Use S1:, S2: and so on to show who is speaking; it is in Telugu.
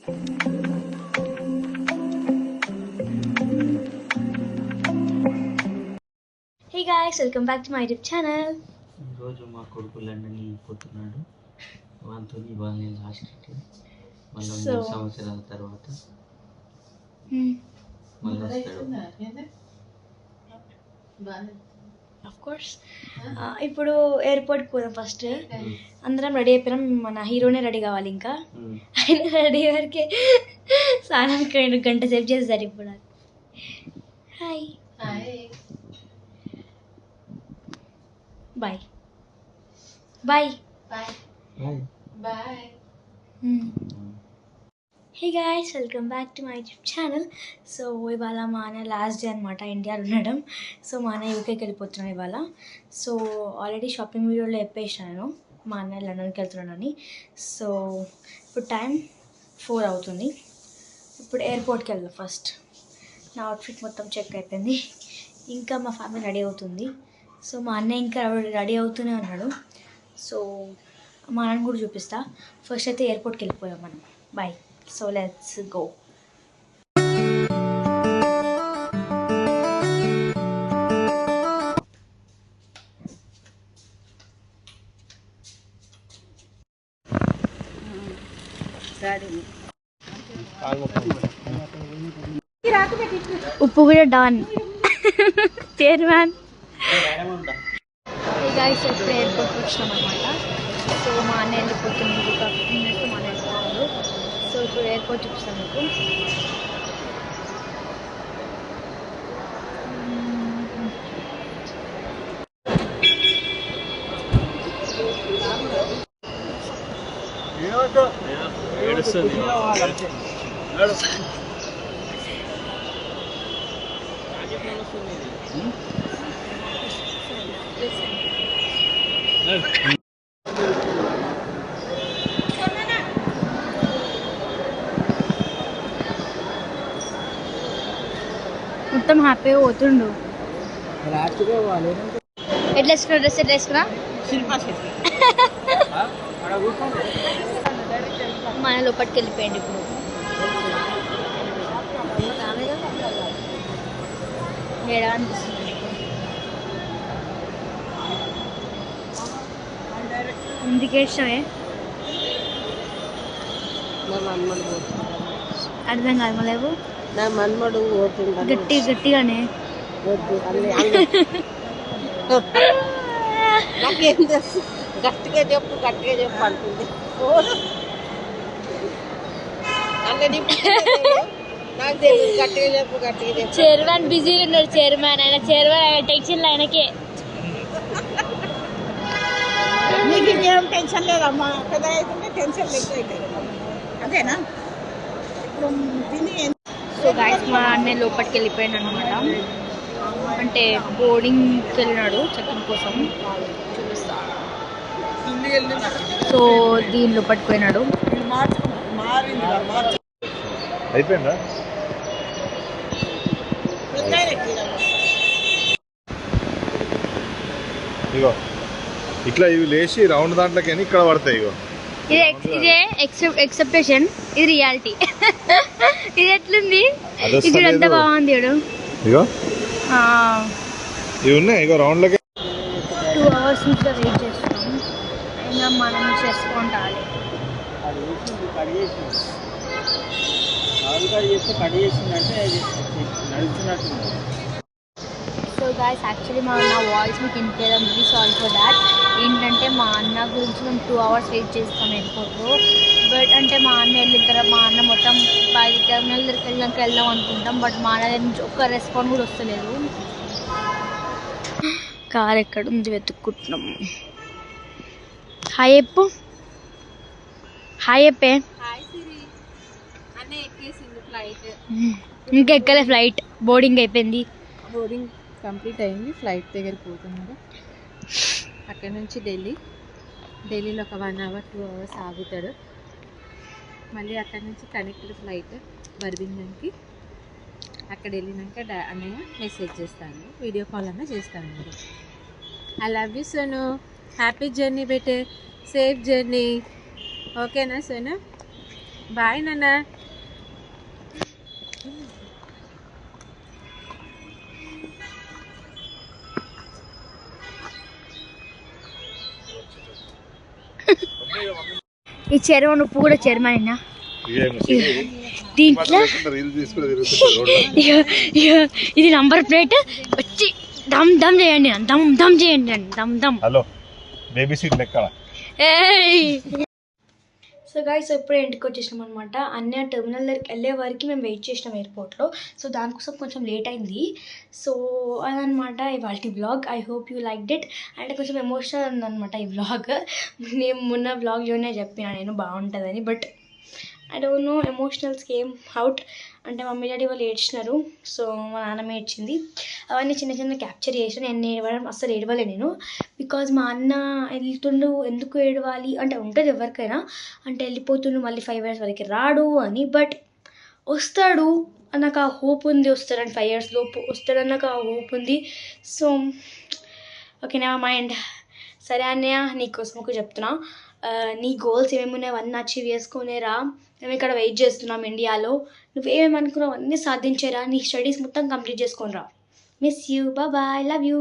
S1: Hey guys, welcome back to my YouTube channel.
S2: ఈరోజు మా కొడుకు లండన్ వెళ్ళిపోతున్నాడు. వాళ్ళతో ఇవాళ నేను లాస్ట్ మళ్ళీ 3 సంవత్సరాల తర్వాత మళ్ళీ వస్తాడు.
S1: Of course. ఇప్పుడు ఎయిర్పోర్ట్కి పోదాం. ఫస్ట్ అందరం రెడీ అయిపోయినాం. మన హీరోనే రెడీ కావాలి. ఇంకా ఆయన రెడీ వరకే స్నానానికి గంట సేపు చేస్తారు. ఇప్పుడు hi bye bye
S2: bye.
S1: Hey guys, welcome back to my YouTube channel. So ఇవాళ మా అన్న లాస్ట్ డే అనమాట ఇండియాలో ఉండడం. సో మా అన్న యూకేకి వెళ్ళిపోతున్నాను ఇవాళ. సో ఆల్రెడీ షాపింగ్ వీడియోలో చెప్పేసాను మా అన్న లండన్కి వెళ్తున్నానని. సో ఇప్పుడు టైం 4 అవుతుంది. ఇప్పుడు ఎయిర్పోర్ట్కి వెళ్దాం. ఫస్ట్ నా అవుట్ఫిట్ మొత్తం చెక్ అయిపోయింది. ఇంకా మా ఫ్యామిలీ రెడీ అవుతుంది. సో మా అన్న ఇంకా రెడీ అవుతూనే ఉన్నాడు. సో మా అన్నని కూడా చూపిస్తా. ఫస్ట్ అయితే ఎయిర్పోర్ట్కి వెళ్ళిపోయాం మనం. బాయ్. So let's go. ఉప్పు కూడా డాన్ చైర్మన్. గాయస్ ఇప్పుడు ఎయిర్పోర్ట్కి వచ్చినాం అనమాట. సో మా అన్న వెళ్ళిపోతుంది. ఒక 15 minutes మా అన్న వెళ్ళిపోతాడు. సో ఇప్పుడు ఎయిర్పోర్ట్ చూపిస్తాను మీకు. మొత్తం హ్యాపీగా పోతుండు. ఎట్లా వేసుకున్నా డ్రెస్ ఎట్లా వేసుకున్నా మన లోపలికి వెళ్ళిపోయింది. ఇప్పుడు ఏడా అనిపిస్తుంది. ఎందుకు ఇష్టమే అర్థం కాదు. మళ్ళీ
S3: నా మన్మడు
S1: గట్టిగానే
S3: నాకేం తెలుసు. గట్టిగా చెప్పు అంటుంది. నాకు తెలియదు. గట్టిగా చెప్పు.
S1: చైర్మన్ బిజీగా ఉన్నాడు. చైర్మన్ ఆయన టెన్షన్ ఆయనకే.
S3: నీకు ఇంకేం టెన్షన్ లేదమ్మా. పెద్ద అయితే టెన్షన్ ఎక్కువ అదేనా ఇప్పుడు తిని.
S1: సో గాయస్ మా అన్నయ్య లోపలికి వెళ్ళిపోయాడు అనమాట. అంటే బోర్డింగ్కి వెళ్ళినాడు చెక్కింగ్ కోసం. చూపిస్తా. సో దీని లోపలికి పోయినాడు.
S4: అయిపోయిందా? ఇగో ఇట్లా ఇవి లేచి రౌండ్ దాంట్లోకి ఇక్కడ పడతాయి. ఇగో
S1: ఇదే ఎక్సెప్టేషన్, ఇది రియాలిటీ. ఇది ఎట్లుంది? ఇది ఎంత బాగుంది.
S4: ఇగో ఇవి ఉన్నాయి. ఇగో రౌండ్ లోకి
S1: 2 hours నుంచి వెయిట్ చేస్తున్నాం. ఇంకా మనం చేసుకుంటాలి. సో గాయస్ యాక్చువల్లీ నా వాయిస్ మీకు వినిపించడం రియలీ సారీ ఫర్ దాట్. ఏంటంటే మా అన్న గురించి మేము 2 hours వెయిట్ చేస్తాం ఎయిర్పోర్ట్లో. బట్ అంటే మా అన్న వెళ్ళిన తర్వాత మా అన్న మొత్తం 10 టెర్మినల్ దగ్గరికి వెళ్ళాక వెళ్దాం అనుకుంటాం. బట్ మా అన్న దగ్గర నుంచి ఒక్క రెస్పాన్స్ కూడా వస్తలేదు. కార్ ఎక్కడ ఉంది వెతుక్కుంటున్నాం. హాయ్ చెప్పు. హాయ్ చెప్పే. ఇంకా ఎక్కలే ఫ్లైట్. బోర్డింగ్ అయిపోయింది.
S3: బోర్డింగ్ కంప్లీట్ అయింది. ఫ్లైట్ దగ్గరికి పోతున్నారు. అక్కడ నుంచి ఢిల్లీలో ఒక 1 hour 2 hours ఆగుతాడు. మళ్ళీ అక్కడ నుంచి కనెక్టెడ్ ఫ్లైట్ బర్మింగ్హామ్కి. అక్కడ వెళ్ళినాక అన్నయ్య మెసేజ్ చేస్తాను, వీడియో కాల్ అన్నా చేస్తాను. మీరు I love you Sonu. Happy journey బెటే. Safe journey. ఓకేనా సోను? బాయ్ నాన్న.
S1: ఈ చెరువు నువ్వు కూడా చైర్మన్ దీంట్లో ఇది నంబర్ ప్లేట్ వచ్చి దమ్ దమ్ చేయండి, దమ్ దమ్ చేయండి, దమ్ దమ్.
S4: హలో బేబీ సీట్ లెక్క.
S1: సో గాయ్స్ ఇప్పుడే ఇంటికి వచ్చేసినాం అనమాట. అన్నయ్య టెర్మినల్ దగ్గరికి వెళ్ళే వరకు మేము వెయిట్ చేసినాం ఎయిర్పోర్ట్లో. సో దానికోసం కొంచెం లేట్ అయింది. సో అదనమాట ఇవాళ vlog. I hope you like it. అంటే కొంచెం ఎమోషనల్ ఉందన్నమాట ఈ వ్లాగ్. నేను మొన్న వ్లాగ్లోనే చెప్పిన నేను బాగుంటుందని, but I don't know emotionals came out. అంటే మమ్మీ డాడీ వాళ్ళు ఏడ్చినారు, సో మా నాన్నమ్మ ఏడ్చింది. అవన్నీ చిన్న చిన్న క్యాప్చర్ చేసిన. నేను ఏడవడం అస్సలు ఏడవలే నేను, బికాజ్ మా అన్న వెళ్తుండు, ఎందుకు ఏడవాలి అంటే ఉంటుంది ఎవరికైనా, అంటే వెళ్ళిపోతుండు మళ్ళీ 5 years వరకు రాడు అని. బట్ వస్తాడు నాకు ఆ హోప్ ఉంది, వస్తాడని 5 years లోపు వస్తాడని నాకు ఆ హోప్ ఉంది. సో ఓకే నా మైండ్. సరే అన్నయ్య నీకోసం ఒక చెప్తున్నా, నీ గోల్స్ ఏమేమి ఉన్నాయో అవన్నీ అచీవ్ చేసుకునేరా. మేము ఇక్కడ వెయిట్ చేస్తున్నాం ఇండియాలో. నువ్వేమేమి అనుకున్నావు అన్నీ సాధించేరా. నీ స్టడీస్ మొత్తం కంప్లీట్ చేసుకొని రా. Miss you, bye, love you.